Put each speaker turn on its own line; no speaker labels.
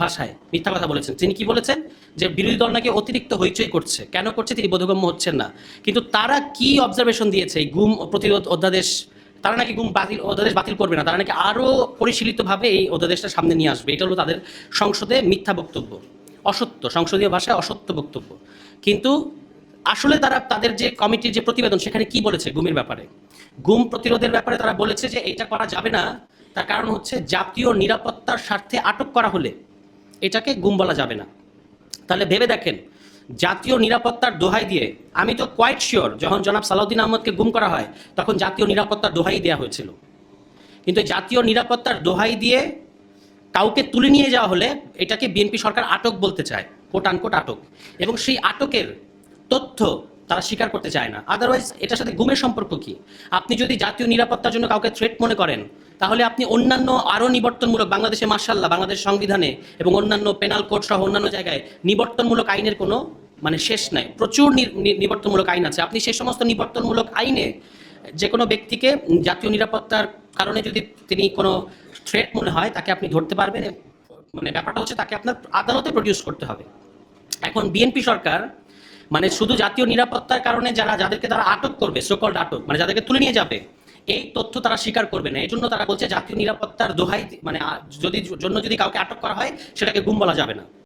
ভাষায় মিথ্যা কথা বলেছেন। তিনি কি বলেছেন যে বিরোধী দল নাকি অতিরিক্ত হইচই করছে, কেন করছে তিনি বোধগম্য হচ্ছেন না। কিন্তু তারা কি অবজারভেশন দিয়েছে এই গুম প্রতিরোধ অধ্যাদেশ, তারা নাকি গুম বাতিল অধ্যাদেশ বাতিল করবে না, তারা নাকি আরও পরিশীলিতভাবে এই অধ্যাদেশটা সামনে নিয়ে আসবে। এটা হলো তাদের সংসদে মিথ্যা বক্তব্য, অসত্য, সংসদীয় ভাষায় অসত্য বক্তব্য। কিন্তু আসলে তারা তাদের যে কমিটির যে প্রতিবেদন সেখানে কি বলেছে গুমের ব্যাপারে, গুম প্রতিরোধের ব্যাপারে তারা বলেছে যে এটা করা যাবে না। তার কারণ হচ্ছে জাতীয় নিরাপত্তার স্বার্থে আটক করা হলে এটাকে গুম বলা যাবে না। তাহলে ভেবে দেখেন, জাতীয় নিরাপত্তার দোহাই দিয়ে, আমি তো কোয়াইট শিওর যখন জনাব সালাউদ্দিন আহমদকে গুম করা হয় তখন জাতীয় নিরাপত্তার দোহাই দেওয়া হয়েছিল। কিন্তু জাতীয় নিরাপত্তার দোহাই দিয়ে কাউকে তুলে নিয়ে যাওয়া হলে এটাকে বিএনপি সরকার আটক বলতে চায়, কোট আনকোট আটক, এবং সেই আটকের তথ্য তারা স্বীকার করতে চায় না। আদারওয়াইজ এটার সাথে গুমের সম্পর্ক কি? আপনি যদি জাতীয় নিরাপত্তার জন্য কাউকে থ্রেট মনে করেন তাহলে আপনি অন্যান্য আরও নিবর্তনমূলক, বাংলাদেশে মার্শাল্লাহ বাংলাদেশ সংবিধানে এবং অন্যান্য পেনাল কোড সহ অন্যান্য জায়গায় নিবর্তনমূলক আইনের কোনো মানে শেষ নাই, প্রচুর নিবর্তনমূলক আইন আছে। আপনি সেই সমস্ত নিবর্তনমূলক আইনে যে কোনো ব্যক্তিকে জাতীয় নিরাপত্তার কারণে যদি তিনি কোনো থ্রেট মনে হয় তাকে আপনি ধরতে পারবেন। মানে ব্যাপারটা হচ্ছে তাকে আপনার আদালতে প্রডিউস করতে হবে। এখন বিএনপি সরকার মানে শুধু জাতীয় নিরাপত্তার কারণে যাদেরকে তারা আটক করবে, সোকল্ড আটক মানে যাদেরকে তুলে নিয়ে যাবে, এই তথ্য তারা স্বীকার করবে না। এই জন্য তারা বলছে জাতীয় নিরাপত্তার দোহাই মানে যদি কাউকে আটক করা হয় সেটাকে গুম বলা যাবে না।